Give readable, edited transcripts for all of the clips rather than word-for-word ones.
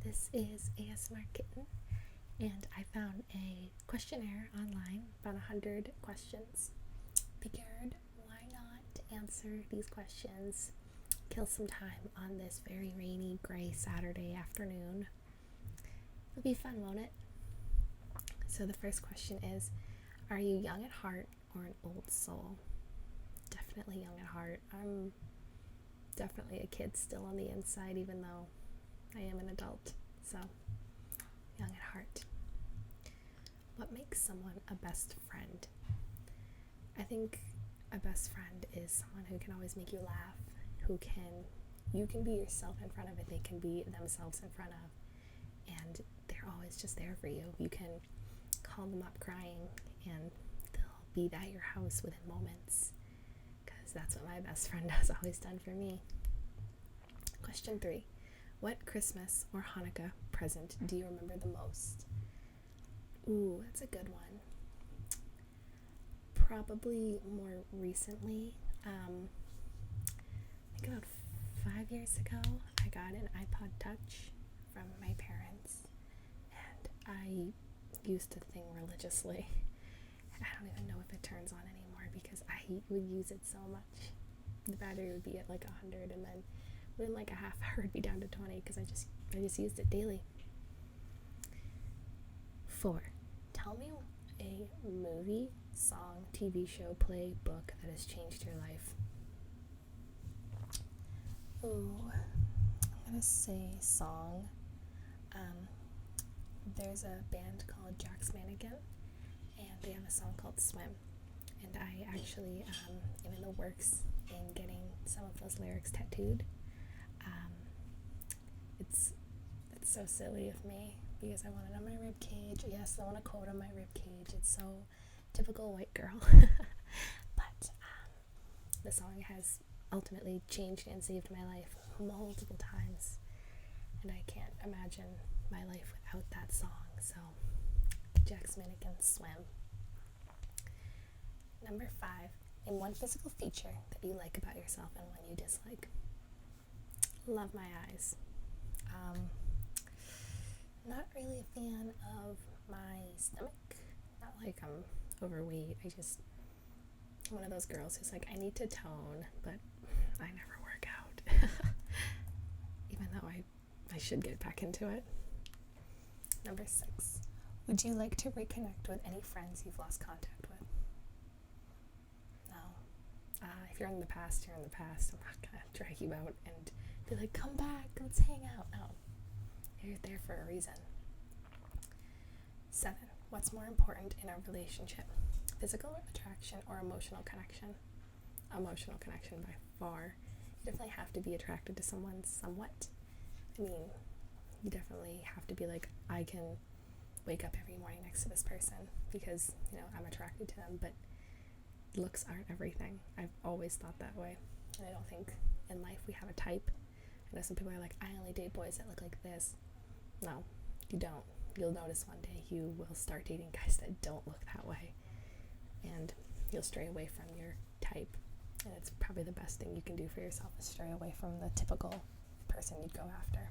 This is ASMR Kitten, and I found a questionnaire online, about 100 questions. Figured, why not answer these questions, kill some time on this very rainy, gray Saturday afternoon. It'll be fun, won't it? So the first question is, are you young at heart or an old soul? Definitely young at heart. I'm definitely a kid still on the inside, even though I am an adult. So, young at heart. What makes someone a best friend? I think a best friend is someone who can always make you laugh, you can be yourself in front of it, they can be themselves in front of, and they're always just there for you. You can call them up crying and they'll be at your house within moments, because that's what my best friend has always done for me. Question 3. What Christmas or Hanukkah present do you remember the most? Ooh, that's a good one. Probably more recently. I think about 5 years ago, I got an iPod Touch from my parents, and I used the thing religiously. I don't even know if it turns on anymore because I would use it so much. The battery would be at like 100, and then within like a half hour it'd be down to 20 because I just used it daily. 4. Tell me a movie, song, TV show, play, book that has changed your life. Ooh, I'm gonna say song. There's a band called Jack's Mannequin, and they have a song called Swim. And I actually am in the works in getting some of those lyrics tattooed. It's so silly of me because I want it on my rib cage. Yes, I want a quote on my rib cage. It's so typical white girl. But the song has ultimately changed and saved my life multiple times, and I can't imagine my life without that song. So, Jack's Mannequin, Swim. Number 5. Name one physical feature that you like about yourself and one you dislike. Love my eyes. Not really a fan of my stomach. Not like I'm overweight. I'm one of those girls who's like, I need to tone, but I never work out. Even though I should get back into it. Number 6. Would you like to reconnect with any friends you've lost contact with? No. If you're in the past, you're in the past. I'm not gonna drag you out and be like, come back, let's hang out. No. You're there for a reason. 7. What's more important in a relationship? Physical attraction or emotional connection? Emotional connection by far. You definitely have to be attracted to someone somewhat. I mean, you definitely have to be like, I can wake up every morning next to this person because, I'm attracted to them, but looks aren't everything. I've always thought that way. And I don't think in life we have a type. I know some people are like, I only date boys that look like this. No, you don't. You'll notice one day you will start dating guys that don't look that way, and you'll stray away from your type. And it's probably the best thing you can do for yourself is stray away from the typical person you'd go after.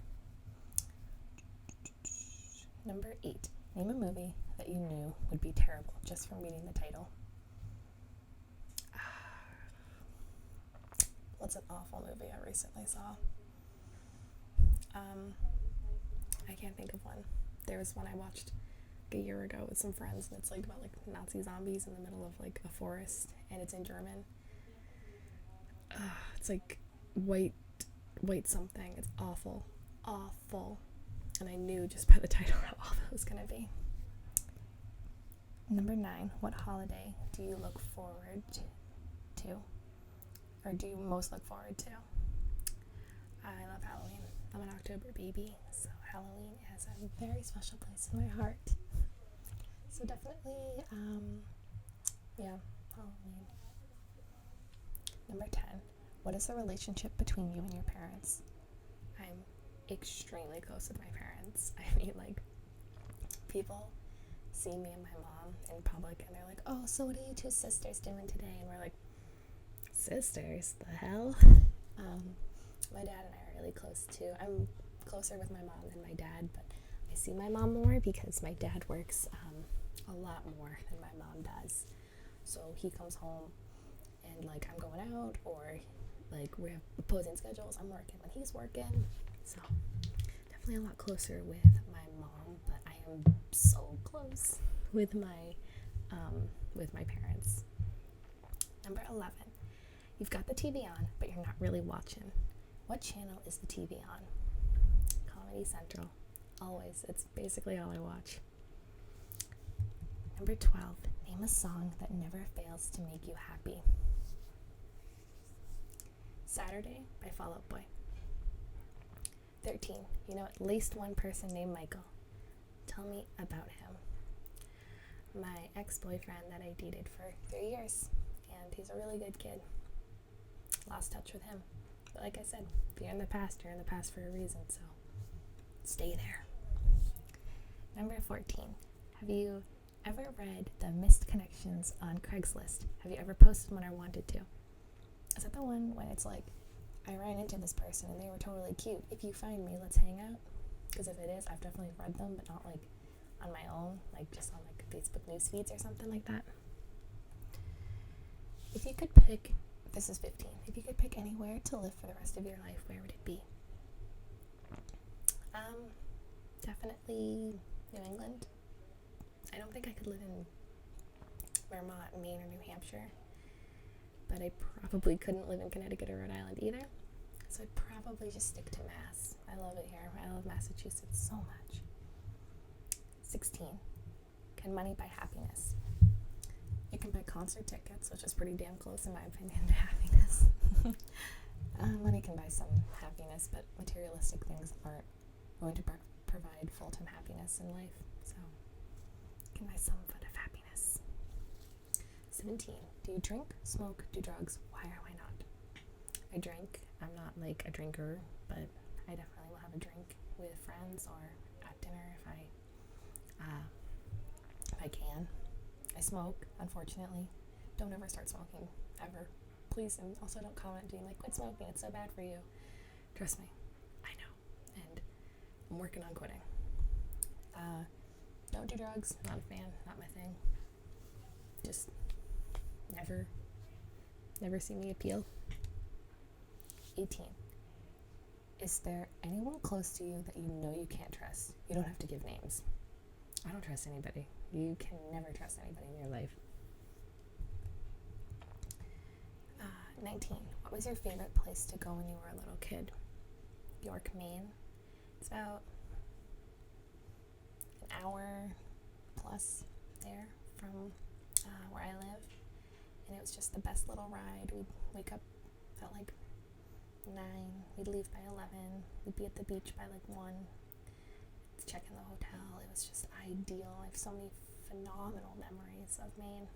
Number 8. Name a movie that you knew would be terrible just from reading the title. What's an awful movie I recently saw? I can't think of one. There was one I watched a year ago with some friends, and it's like about like Nazi zombies in the middle of like a forest, and it's in German. It's like white something. It's awful. And I knew just by the title how awful it was gonna be. Number 9. What holiday do you look forward to? Or do you most look forward to? I love Halloween. I'm an October baby, so Halloween has a very special place in my heart. So definitely, Halloween. Number 10. What is the relationship between you and your parents? I'm extremely close with my parents. I mean, like, people see me and my mom in public and they're like, oh, so what are you two sisters doing today? And we're like, sisters? The hell? My dad and I are really close too. I'm closer with my mom than my dad, but I see my mom more because my dad works a lot more than my mom does. So he comes home and like I'm going out, or like we have opposing schedules. I'm working when he's working. So definitely a lot closer with my mom, but I am so close with my parents. Number 11. You've got the TV on, but you're not really watching. What channel is the TV on? Comedy Central. Always. It's basically all I watch. Number 12. Name a song that never fails to make you happy. Saturday by Fall Out Boy. 13. You know at least one person named Michael. Tell me about him. My ex-boyfriend that I dated for 3 years, and he's a really good kid. Lost touch with him. But like I said, if you're in the past, you're in the past for a reason, so stay there. Number 14. Have you ever read the Missed Connections on Craigslist? Have you ever posted one or wanted to? Is that the one when it's like, I ran into this person and they were totally cute. If you find me, let's hang out? Because if it is, I've definitely read them, but not like on my own, like just on like Facebook news feeds or something like that. If you could pick, this is 15, if you could pick anywhere to live for the rest of your life, where would it be? Definitely New England. I don't think I could live in Vermont, Maine, or New Hampshire, but I probably couldn't live in Connecticut or Rhode Island either, so I'd probably just stick to Mass. I love it here. I love Massachusetts so much. 16. Can money buy happiness? It can buy concert tickets, which is pretty damn close in my opinion to happiness. Money can buy some happiness, but materialistic things aren't going to provide full-time happiness in life, so it can buy some foot of happiness. 17. Do you drink, smoke, do drugs? Why or why not? I drink. I'm not like a drinker, but I definitely will have a drink with friends or at dinner if I can. I smoke, unfortunately. Don't ever start smoking, ever. Please, and also don't comment being like, quit smoking, it's so bad for you. Trust me, I know, and I'm working on quitting. Don't do drugs, not a fan, not my thing. Just never see me appeal. 18. Is there anyone close to you that you know you can't trust? You don't have to give names. I don't trust anybody. You can never trust anybody in your life. 19. What was your favorite place to go when you were a little kid? York, Maine. It's about an hour plus there from where I live. And it was just the best little ride. We'd wake up at like 9. We'd leave by 11. We'd be at the beach by like 1. Check in the hotel. It was just ideal. I have so many phenomenal memories of Maine.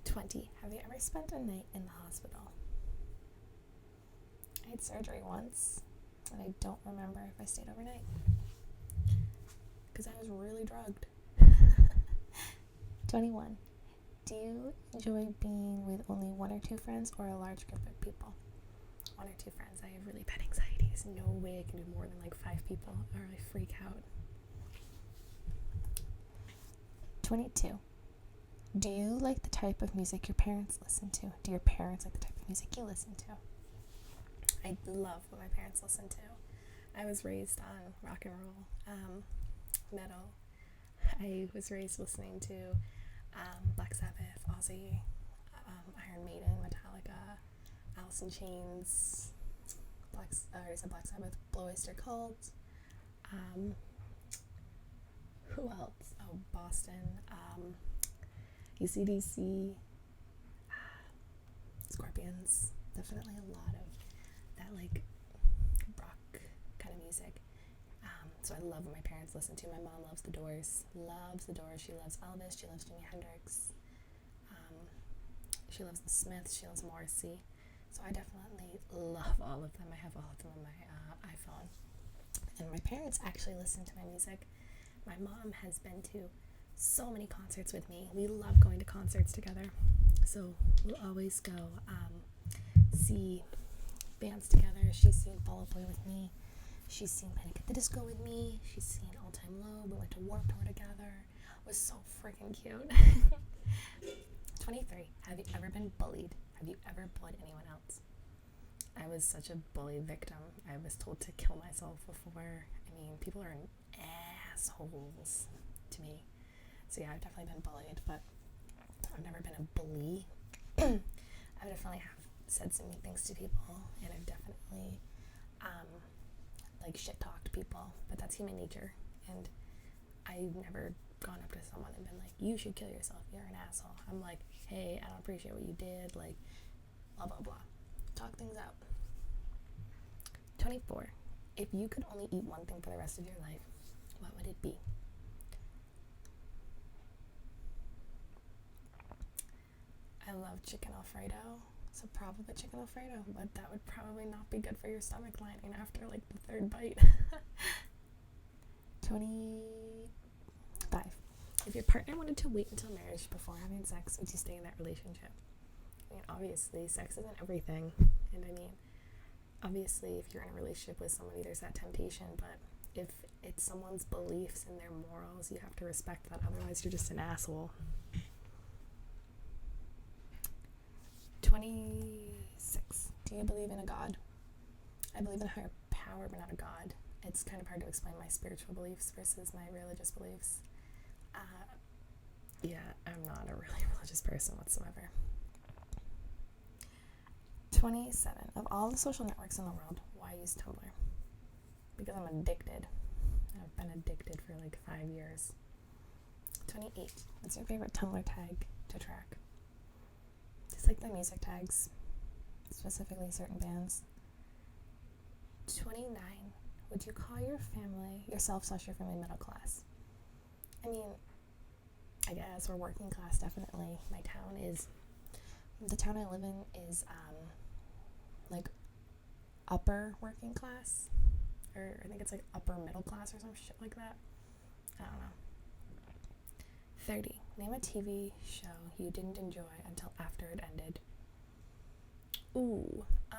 20. Have you ever spent a night in the hospital? I had surgery once, and I don't remember if I stayed overnight because I was really drugged. 21. Do you enjoy being with only 1 or 2 friends or a large group of people? 1 or 2 friends. I have really bad anxiety. There's no way I can do more than like 5 people or I freak out. 22. Do you like the type of music your parents listen to? Do your parents like the type of music you listen to? I love what my parents listen to. I was raised on rock and roll, metal. I was raised listening to Black Sabbath, Ozzy, Iron Maiden, Metallica, Alice in Chains, Black Sabbath, Blue Oyster Cult. Who else? Oh, Boston. AC/DC, Scorpions. Definitely a lot of that like rock kind of music. So I love what my parents listen to. My mom loves The Doors. She loves Elvis. She loves Jimi Hendrix. She loves the Smiths. She loves Morrissey. So I definitely love all of them. I have all of them on my iPhone. And my parents actually listen to my music. My mom has been to so many concerts with me. We love going to concerts together. So we'll always go see bands together. She's seen Fall Out Boy with me. She's seen Panic at the Disco with me. She's seen All Time Low. We went to Warped Tour together. It was so freaking cute. 23. Have you ever been bullied? Have you ever bullied anyone else? I was such a bully victim. I was told to kill myself before. I mean, people are assholes to me. So yeah, I've definitely been bullied, but I've never been a bully. I definitely have said some mean things to people, and I've definitely like shit talked people, but that's human nature. And I've never gone up to someone and been like, you should kill yourself, you're an asshole. I'm like, hey, I don't appreciate what you did, like blah blah blah. Talk things out. 24. If you could only eat one thing for the rest of your life, what would it be? I love chicken Alfredo, so probably chicken Alfredo, but that would probably not be good for your stomach lining after like the third bite. 25. If your partner wanted to wait until marriage before having sex, would you stay in that relationship? I mean, obviously, sex isn't everything, and I mean, obviously, if you're in a relationship with somebody, there's that temptation, but if it's someone's beliefs and their morals, you have to respect that, otherwise you're just an asshole. 26. Do you believe in a God? I believe in a higher power, but not a God. It's kind of hard to explain my spiritual beliefs versus my religious beliefs. Yeah, I'm not a really religious person whatsoever. 27. Of all the social networks in the world, why use Tumblr? Because I'm addicted. I've been addicted for like 5 years. 28. What's your favorite Tumblr tag to track? Just like the music tags, specifically certain bands. 29. Would you call yourself your family middle class? I mean, I guess we're working class, definitely. The town I live in is like upper working class, or I think it's like upper middle class or some shit like that. I don't know. 30. Name a TV show you didn't enjoy until after it ended. Ooh, I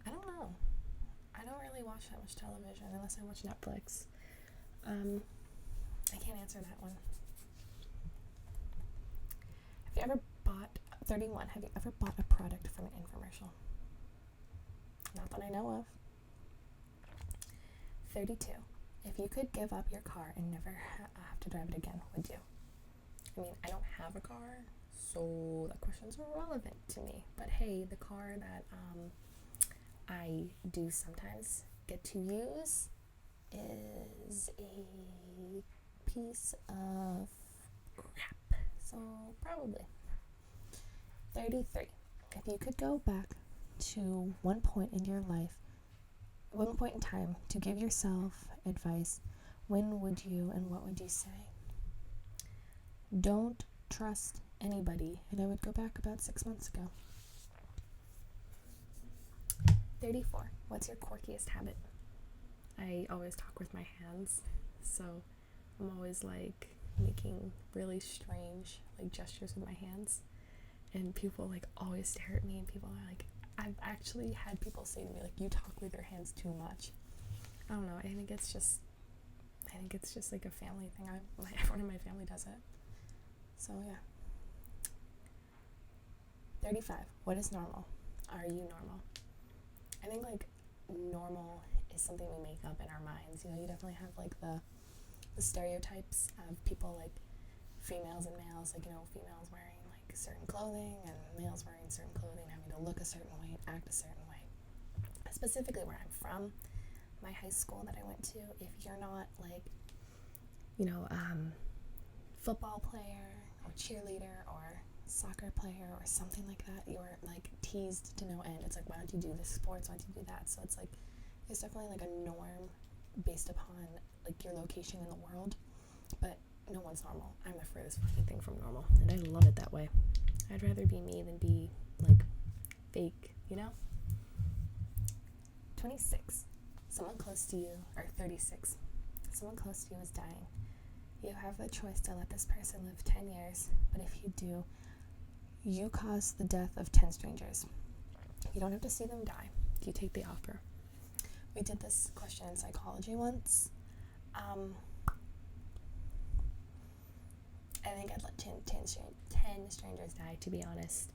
don't know. I don't really watch that much television unless I watch Netflix. I can't answer that one. Have you ever bought 31? Have you ever bought a product from an infomercial? Not that I know of. 32. If you could give up your car and never have to drive it again, would you? I mean, I don't have a car, so that question's irrelevant to me. But hey, the car that I do sometimes get to use is a piece of crap. So probably. 33. If you could go back to one point in your life, one point in time, to give yourself advice, when would you and what would you say? Don't trust anybody. And I would go back about 6 months ago. 34. What's your quirkiest habit? I always talk with my hands, so I'm always like making really strange like gestures with my hands, and people like always stare at me, and people are like, I've actually had people say to me like, you talk with your hands too much. I don't know, I think it's just like a family thing. Everyone in my family does it. So yeah. 35. What is normal? Are you normal? I think like normal is something we make up in our minds. You know, you definitely have like the stereotypes of people, like females and males, like, you know, females wearing like certain clothing and males wearing certain clothing, having to look a certain way and act a certain way. Specifically where I'm from, my high school that I went to, if you're not like, you know, football player or cheerleader or soccer player or something like that, you're like teased to no end. It's like, why don't you do this sports, why don't you do that? So it's like, there's definitely like a norm based upon like your location in the world, but no one's normal. I'm the furthest fucking thing from normal, and I love it that way. I'd rather be me than be like fake, you know? 26. Someone close to you, or 36. Someone close to you is dying. You have the choice to let this person live 10 years, but if you do, You cause the death of 10 strangers. You don't have to see them die. You take the offer. We did this question in psychology once. I think I'd let 10 strangers die, to be honest.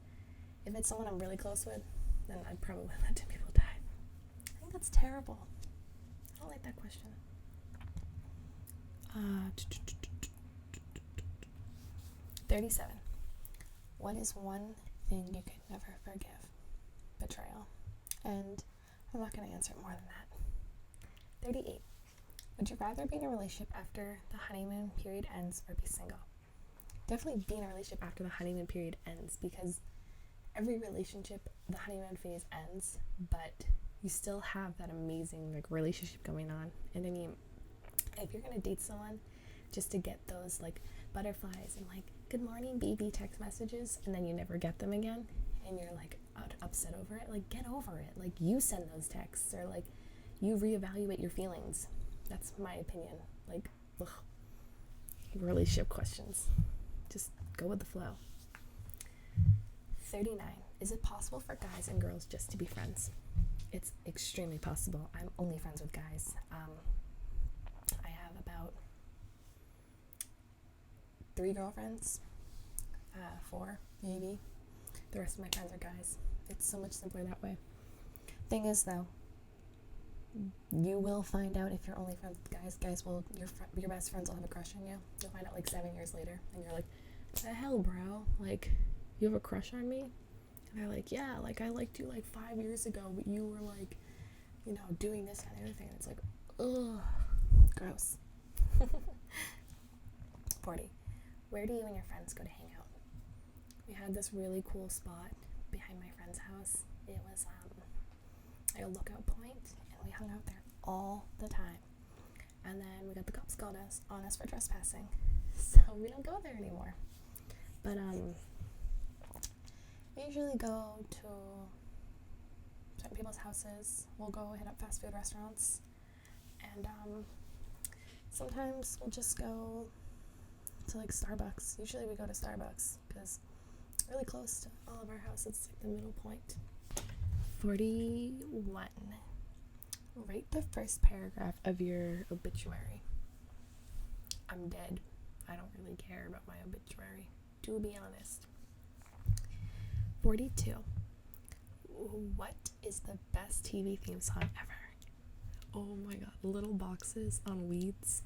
If it's someone I'm really close with, then I'd probably let 10 people die. I think that's terrible. I don't like that question. 37. What is one thing you could never forgive? Betrayal. And I'm not going to answer more than that. 38. Would you rather be in a relationship after the honeymoon period ends or be single? Definitely be in a relationship after the honeymoon period ends, because every relationship, the honeymoon phase ends, but you still have that amazing like relationship going on. And I mean, if you're gonna date someone just to get those like butterflies and like good morning baby text messages, and then you never get them again and you're like upset over it, like get over it. Like you send those texts, or like you reevaluate your feelings. That's my opinion. Like, ugh. Relationship questions, just go with the flow. 39. Is it possible for guys and girls just to be friends? It's extremely possible. I'm only friends with guys. I have about 3 girlfriends, 4 maybe. The rest of my friends are guys. It's so much simpler that way. Thing is though, you will find out if you're only friends with guys. Guys will, your best friends will have a crush on you. You'll find out like 7 years later, and you're like, what the hell, bro? Like, you have a crush on me? And they're like, yeah, like I liked you like 5 years ago, but you were like, you know, doing this and the other thing. And it's like, ugh, gross. 40. Where do you and your friends go to hang out? We had this really cool spot behind my friend's house. It was like a lookout point, and we hung out there all the time. And then we got the cops called on us for trespassing, so we don't go there anymore. But we usually go to certain people's houses. We'll go hit up fast food restaurants, and sometimes we'll just go to like Starbucks. Usually we go to Starbucks because it's really close to all of our houses. It's like the middle point. 41. Write the first paragraph of your obituary. I'm dead. I don't really care about my obituary, to be honest. 42. What is the best TV theme song ever? Oh my god, Little Boxes on Weeds.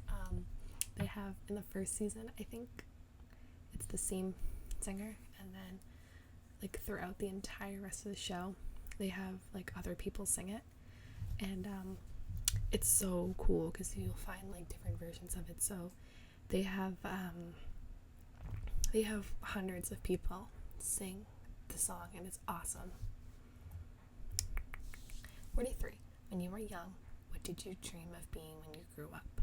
They have, in the first season, I think it's the same singer, and then like throughout the entire rest of the show they have like other people sing it, and it's so cool because you'll find like different versions of it. So they have hundreds of people sing the song, and it's awesome. 43. When you were young, what did you dream of being when you grew up?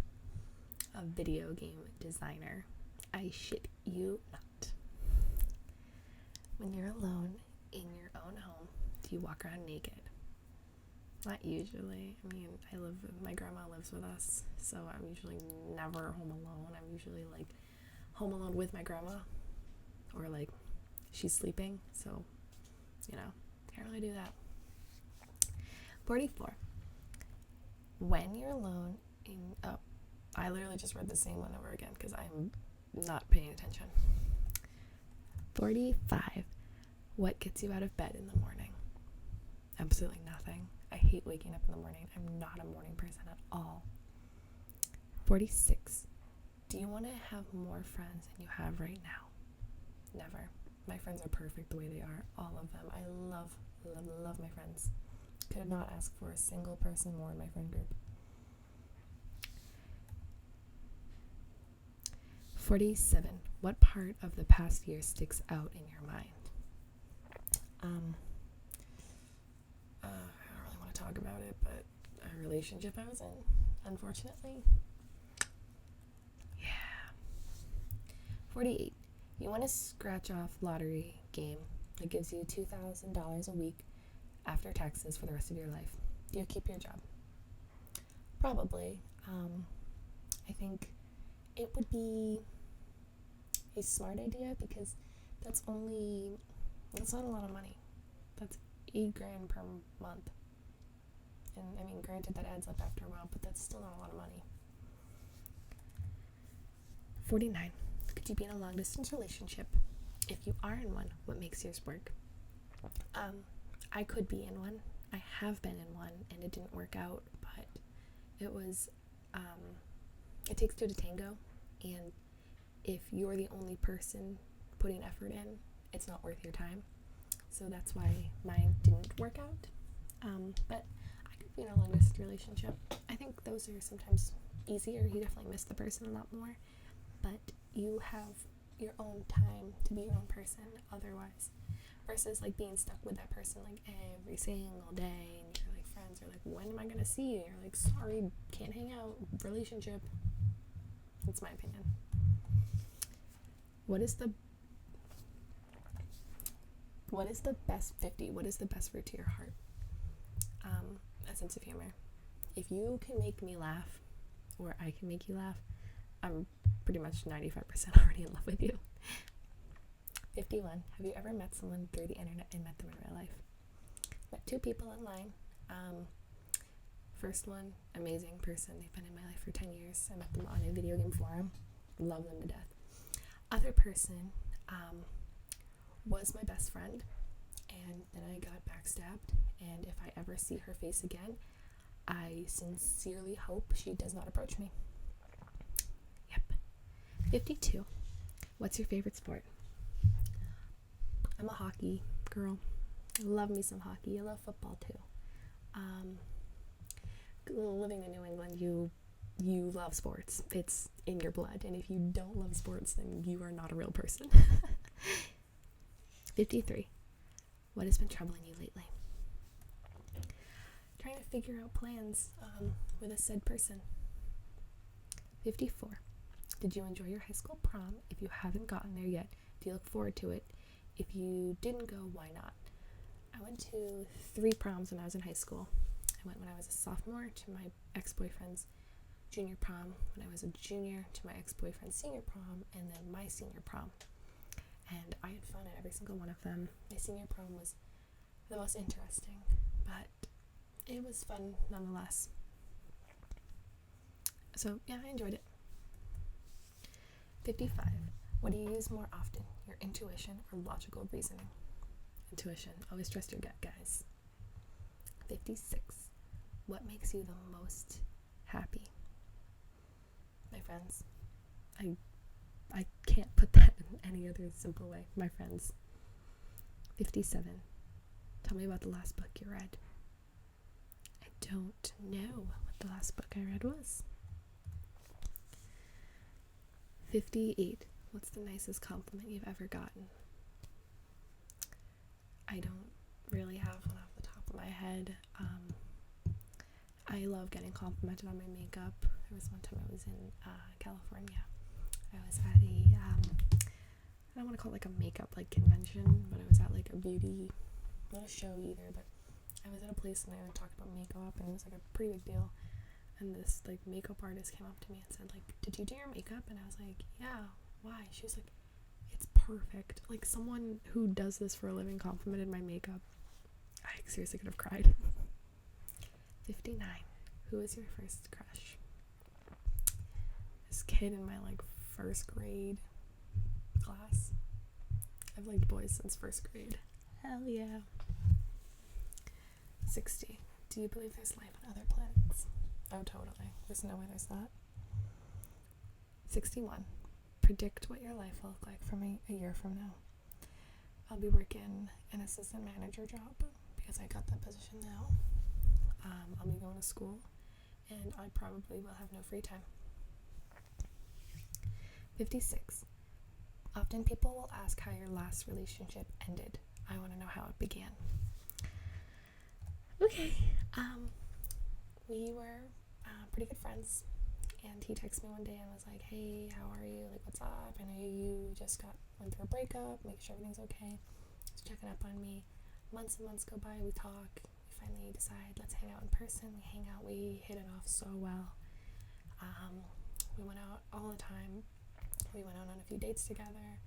A video game designer. I shit you not. When you're alone in your own home, do you walk around naked? Not usually. I mean, my grandma lives with us, so I'm usually never home alone. I'm usually like home alone with my grandma, or like she's sleeping, so you know, can't really do that. 44. When you're alone in I literally just read the same one over again because I'm not paying attention. 45. What gets you out of bed in the morning? Absolutely nothing. I hate waking up in the morning. I'm not a morning person at all. 46. Do you want to have more friends than you have right now? Never. My friends are perfect the way they are. All of them. I love my friends. Could not ask for a single person more in my friend group. 47. What part of the past year sticks out in your mind? I don't really want to talk about it, but a relationship I was in, unfortunately. Yeah. 48. You want to scratch off lottery game that gives you $2,000 a week after taxes for the rest of your life. Do you keep your job? Probably. I think it would be a smart idea because that's only That's not a lot of money. That's $8,000 per month. And I mean, granted, that adds up after a while, but that's still not a lot of money. 49. Could you be in a long distance relationship? If you are in one, what makes yours work? I could be in one. I have been in one, and it didn't work out, but it was, it takes two to tango, and if you're the only person putting effort in, it's not worth your time. So that's why mine didn't work out. But I could be in a long distance relationship. I think those are sometimes easier. You definitely miss the person a lot more, but you have your own time to be your own person otherwise, versus like being stuck with that person like every single day, and your like friends are like, when am I gonna see you? You're like, sorry, can't hang out. Relationship. That's my opinion. What is the best 50? What is the best route to your heart? A sense of humor. If you can make me laugh, or I can make you laugh, I'm pretty much 95% already in love with you. 51. Have you ever met someone through the internet and met them in real life? Met two people online. First one, amazing person. They've been in my life for 10 years. I met them on a video game forum. Love them to death. Other person was my best friend, and then I got backstabbed, and if I ever see her face again, I sincerely hope she does not approach me. Yep. 52. What's your favorite sport? I'm a hockey girl. I love me some hockey. I love football too. Living in New England, you love sports. It's in your blood, and if you don't love sports, then you are not a real person. 53. What has been troubling you lately? Trying to figure out plans with a said person. 54. Did you enjoy your high school prom? If you haven't gotten there yet, do you look forward to it? If you didn't go, why not? I went to 3 proms when I was in high school. I went when I was a sophomore to my ex-boyfriend's junior prom, when I was a junior to my ex-boyfriend's senior prom, and then my senior prom. And I had fun at every single one of them. My senior prom was the most interesting, but it was fun nonetheless. So yeah, I enjoyed it. 55. What do you use more often, your intuition or logical reasoning? Intuition. Always trust your gut, guys. 56. What makes you the most happy? My friends. I can't put that in any other simple way. My friends. 57. Tell me about the last book you read. I don't know what the last book I read was. 58. What's the nicest compliment you've ever gotten? I don't really have one off the top of my head. I love getting complimented on my makeup. There was one time I was in California. I was at I don't want to call it like a makeup like convention, but I was at like a beauty, not a show either, but I was at a place and they were talking about makeup, and it was like a pretty big deal. And this like makeup artist came up to me and said like, did you do your makeup? And I was like, yeah, why? She was like, it's perfect. Like, someone who does this for a living complimented my makeup. I seriously could have cried. 59. Who was your first crush? This kid in my like first grade class. I've liked boys since first grade. Hell yeah. 60. Do you believe there's life on other planets? Oh, totally. There's no way there's not. 61. Predict what your life will look like from a year from now. I'll be working an assistant manager job because I got that position now. I'll be going to school, and I probably will have no free time. 56. Often people will ask how your last relationship ended. I want to know how it began. Okay. We were pretty good friends, and he texted me one day and was like, hey, how are you? Like, what's up? I know you just went through a breakup, make sure everything's okay. Just checking up on me. Months and months go by, we talk, we finally decide, let's hang out in person. We hang out, we hit it off so well. We went out all the time. We went out on a few dates together,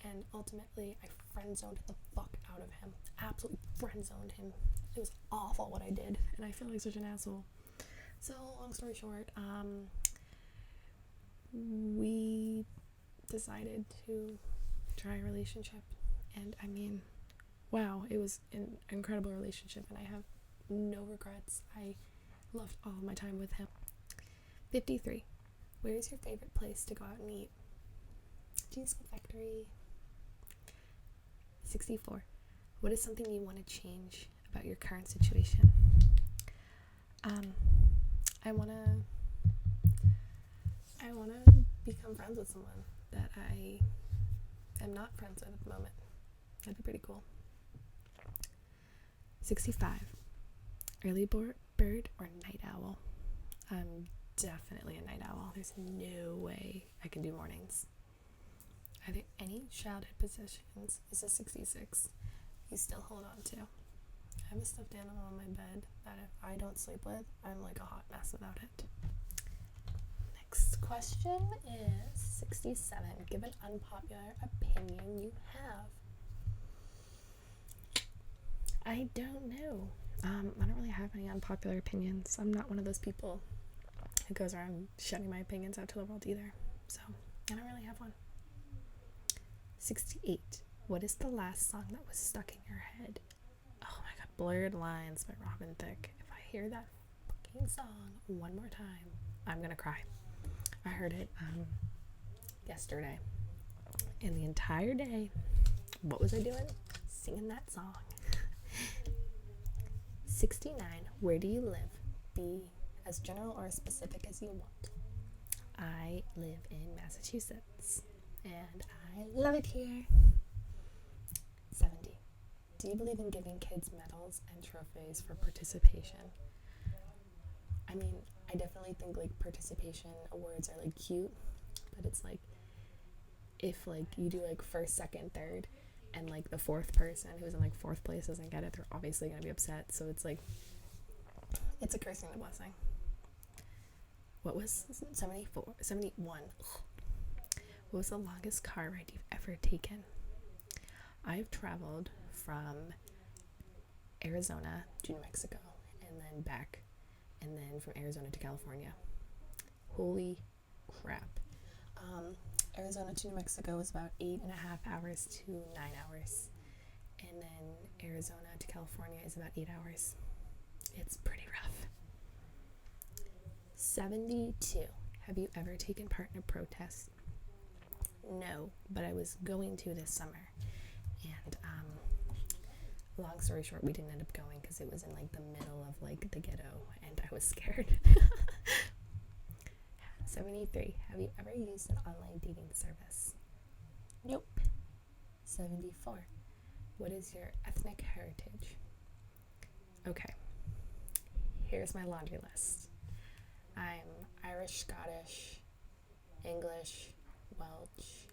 And ultimately, I friend-zoned the fuck out of him. Absolutely friend-zoned him. It was awful what I did, and I feel like such an asshole. So, long story short, we decided to try a relationship. And I mean, wow, it was an incredible relationship, and I have no regrets. I loved all of my time with him. 53. Where is your favorite place to go out and eat? Cheesecake Factory. 64. What is something you want to change about your current situation? I wanna become friends with someone that I am not friends with at the moment. That'd be pretty cool. 65. Early bird or night owl? I'm definitely a night owl. There's no way I can do mornings. Are there any childhood possessions? Is a 66 you still hold on to? I have a stuffed animal on my bed that if I don't sleep with, I'm like a hot mess without it. Next question is 67. Give an unpopular opinion you have. I don't know. I don't really have any unpopular opinions. I'm not one of those people who goes around shouting my opinions out to the world either. So, I don't really have one. 68. What is the last song that was stuck in your head? Oh my god, Blurred Lines by Robin Thicke. If I hear that fucking song one more time, I'm gonna cry. I heard it yesterday. And the entire day, what was I doing? Singing that song. 69. Where do you live? Be as general or as specific as you want. I live in Massachusetts, and I love it here. 70. Do you believe in giving kids medals and trophies for participation? I mean, I definitely think like participation awards are like cute, but it's like if like you do like first, second, third, and like the fourth person who's in like fourth place doesn't get it, they're obviously gonna be upset. So it's like it's a curse and a blessing. What was 71? What was the longest car ride you've ever taken? I've traveled from Arizona to New Mexico and then back, and then from Arizona to California. Holy crap. Arizona to New Mexico was about 8.5 hours to 9 hours, and then Arizona to California is about 8 hours. It's pretty rough. 72. Have you ever taken part in a protest? No, but I was going to this summer, and long story short, we didn't end up going because it was in like the middle of like the ghetto, and I was scared. 73. Have you ever used an online dating service? Nope. 74. What is your ethnic heritage? Okay, here's my laundry list. I'm Irish, Scottish, English, Welsh,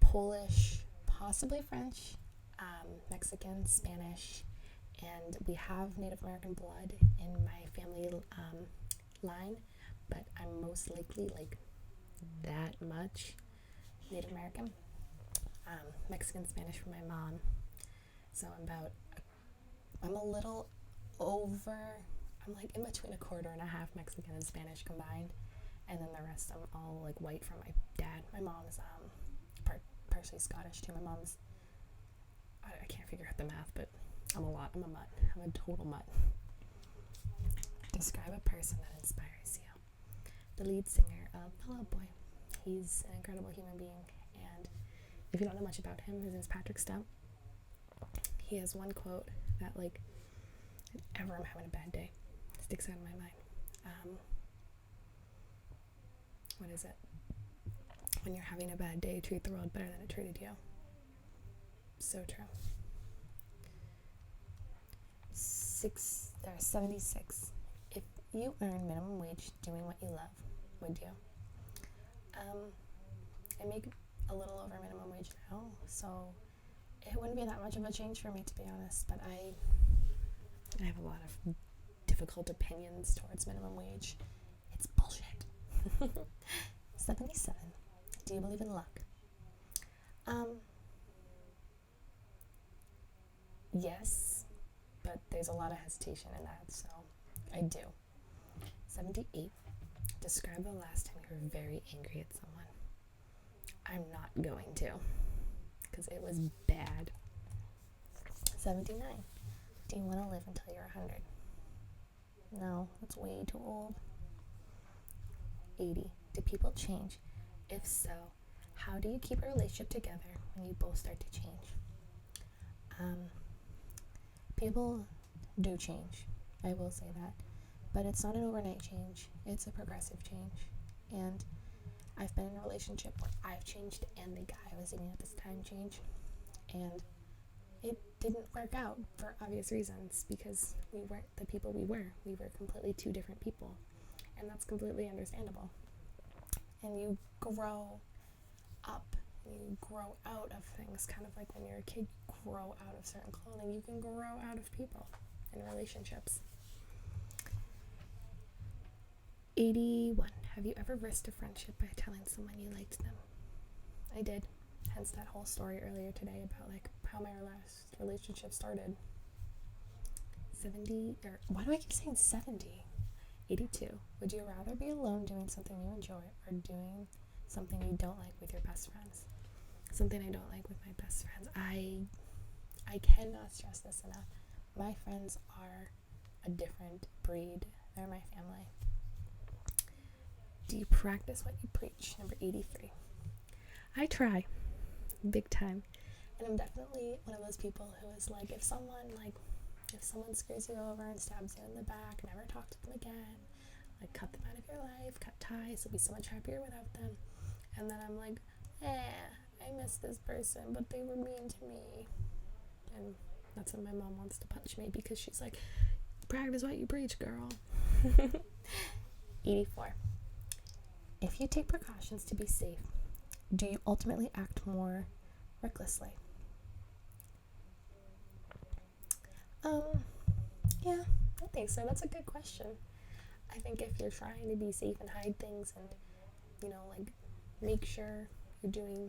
Polish, possibly French, Mexican, Spanish, and we have Native American blood in my family line, but I'm most likely like that much Native American. Mexican, Spanish from my mom, so I'm a little over, I'm like in between a quarter and a half Mexican and Spanish combined, and then the rest I'm all like white from my dad. My mom's partially Scottish too. My mom's, I can't figure out the math, but I'm a mutt. I'm a total mutt. Describe a person that inspires you. The lead singer of Fall Out Boy. He's an incredible human being, and if you don't know much about him, his name is Patrick Stout. He has one quote that like, whenever I'm having a bad day, sticks out in my mind. What is it? When you're having a bad day, treat the world better than it treated you. So true. 76. If you earn minimum wage doing what you love, would you? I make a little over minimum wage now, so it wouldn't be that much of a change for me, to be honest, but I have a lot of difficult opinions towards minimum wage. It's bullshit. 77. Do you believe in luck? Yes, but there's a lot of hesitation in that, so I do. 78. Describe the last time you were very angry at someone. I'm not going to, because it was bad. 79. Do you want to live until you're 100? No, that's way too old. 80. Do people change? If so, how do you keep a relationship together when you both start to change? People do change, I will say that, but it's not an overnight change, it's a progressive change. And I've been in a relationship where I've changed and the guy I was dating at this time changed, and it didn't work out for obvious reasons, because we weren't the people we were. We were completely two different people, and that's completely understandable. And you grow up, you grow out of things, kind of like when you're a kid, you grow out of certain clothing. You can grow out of people in relationships. 81. Have you ever risked a friendship by telling someone you liked them? I did. Hence that whole story earlier today about like how my last relationship started. 70, or why do I keep saying 70? 82. Would you rather be alone doing something you enjoy or doing something you don't like with your best friends? Something I don't like with my best friends. I cannot stress this enough. My friends are a different breed. They're my family. Do you practice what you preach? Number 83. I try. Big time. And I'm definitely one of those people who is like, if someone screws you over and stabs you in the back, never talk to them again. Like, cut them out of your life, cut ties, you'll be so much happier without them. And then I'm like, I miss this person, but they were mean to me. And that's when my mom wants to punch me, because she's like, practice what you preach, girl. 84. If you take precautions to be safe, do you ultimately act more recklessly? Yeah, I think so. That's a good question. I think if you're trying to be safe and hide things and, like, make sure you're doing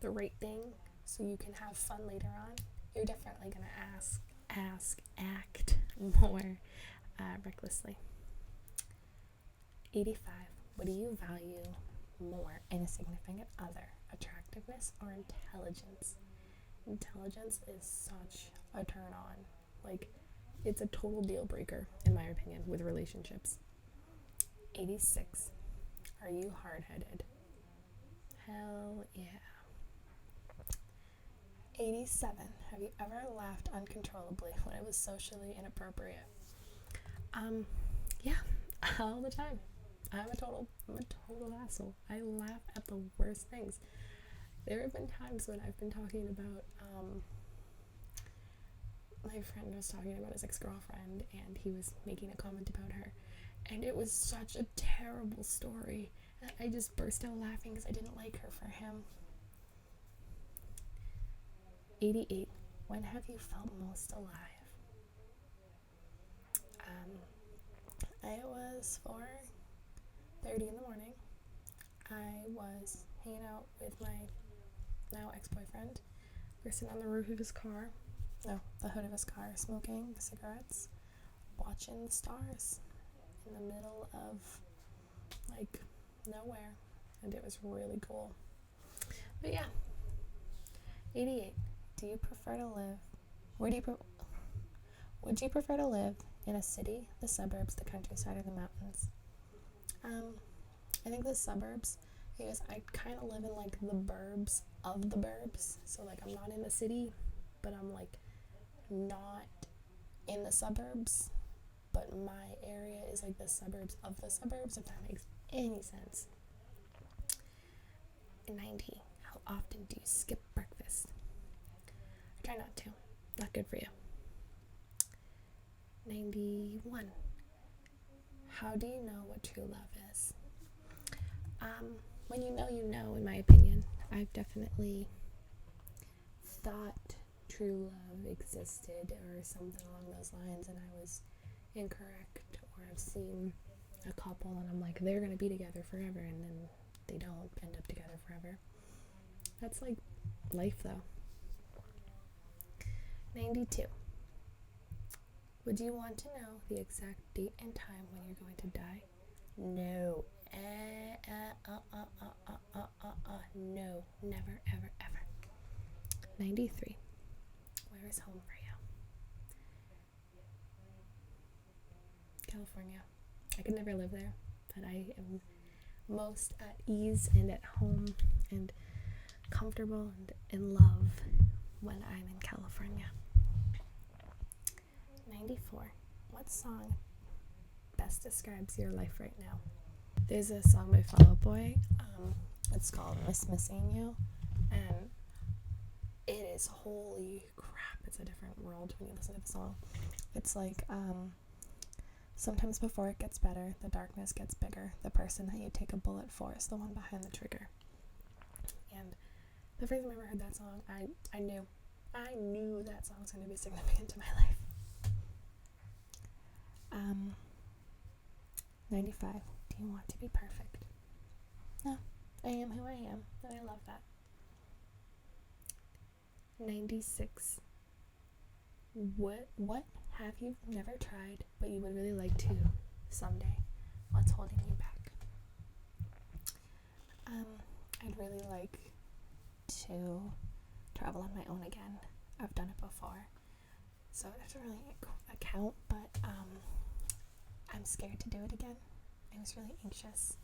the right thing so you can have fun later on, you're definitely going to act more recklessly. 85. What do you value more in a significant other? Attractiveness or intelligence? Intelligence is such a turn on. Like, it's a total deal breaker, in my opinion, with relationships. 86. Are you hard-headed? Hell yeah. 87. Have you ever laughed uncontrollably when it was socially inappropriate? Yeah, all the time. I'm a total asshole. I laugh at the worst things. There have been times when I've been talking about, my friend was talking about his ex-girlfriend, and he was making a comment about her, and it was such a terrible story, and I just burst out laughing because I didn't like her for him. 88. When have you felt most alive? It was 4:30 in the morning. I was hanging out with my now ex-boyfriend. We were sitting on the roof of his car, the hood of his car, smoking cigarettes, watching the stars in the middle of, like, nowhere, and it was really cool. But yeah. 88. Do you prefer to live? Would you prefer to live in a city, the suburbs, the countryside, or the mountains? I think the suburbs, because I kind of live in, like, the burbs of the burbs. So, like, I'm not in the city, but I'm, like, not in the suburbs. But my area is, like, the suburbs of the suburbs, if that makes any sense. 90. How often do you skip breakfast? I try not to. Not good for you. 91. How do you know what true love is? When you know, in my opinion. I've definitely thought true love existed or something along those lines, and I was incorrect. Or I've seen a couple and I'm like, they're going to be together forever, and then they don't end up together forever. That's like life though. 92. Would you want to know the exact date and time when you're going to die? No. No. Never, ever, ever. 93. Where is home for you? California. I could never live there, but I am most at ease and at home and comfortable and in love when I'm in California. 94. What song best describes your life right now? There's a song by Fall Out Boy. It's called Miss Missing You, and it is, holy crap, it's a different world when you listen to the song. It's like, sometimes before it gets better, the darkness gets bigger. The person that you take a bullet for is the one behind the trigger. And the first time I ever heard that song, I knew that song was going to be significant to my life. 95. Do you want to be perfect? No, I am who I am, and I love that. 96. What have you never tried but you would really like to someday? What's holding you back? I'd really like to travel on my own again. I've done it before, so it doesn't really count, but I'm scared to do it again. I was really anxious,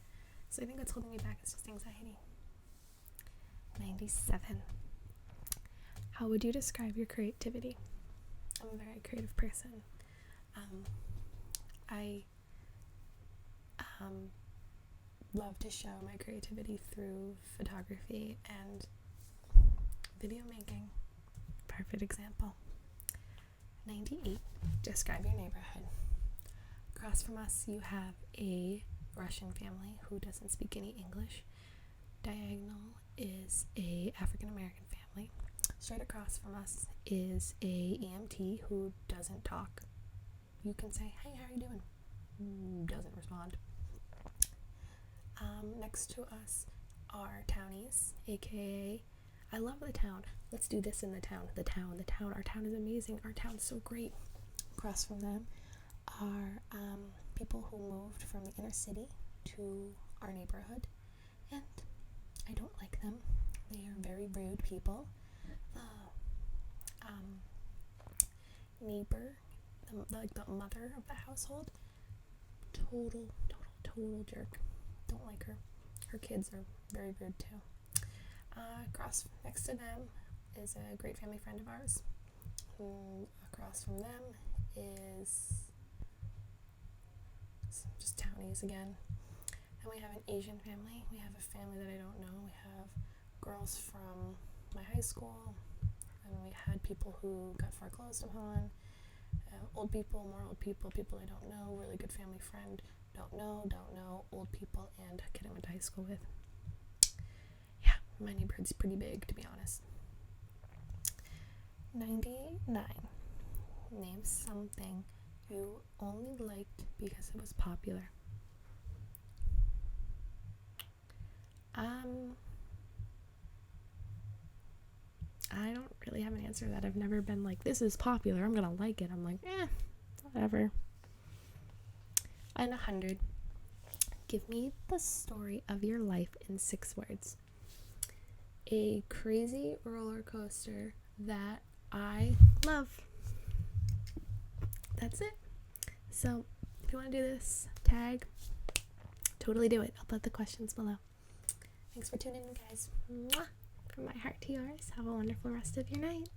so I think what's holding me back is just anxiety. 97. How would you describe your creativity? I'm a very creative person. I love to show my creativity through photography and video making. Perfect example. 98. Describe your neighborhood. Across from us, you have a Russian family who doesn't speak any English. Diagonal is a African American family. Straight across from us is a EMT who doesn't talk. You can say, "Hey, how are you doing?" Doesn't respond. Next to us are townies, aka, I love the town. Let's do this in the town. The town. Our town is amazing. Our town's so great. Across from them are people who moved from the inner city to our neighborhood, and I don't like them. They are very rude people. Neighbor, the mother of the household, total jerk. Don't like her. Her kids are very rude too. Across next to them is a great family friend of ours. Across from them is just townies again. And we have an Asian family. We have a family that I don't know. We have girls from my high school, and we had people who got foreclosed upon, old people, more old people I don't know, really good family friend, don't know, old people, and a kid I went to high school with. Yeah, my neighborhood's pretty big, to be honest. 99. Name something you only liked because it was popular. I don't really have an answer to that. I've never been like, this is popular, I'm gonna like it. I'm like, whatever. And 100. Give me the story of your life in 6 words. A crazy roller coaster that I love. That's it. So, if you want to do this, tag, totally do it. I'll put the questions below. Thanks for tuning in, guys. Mwah! From my heart to yours, have a wonderful rest of your night.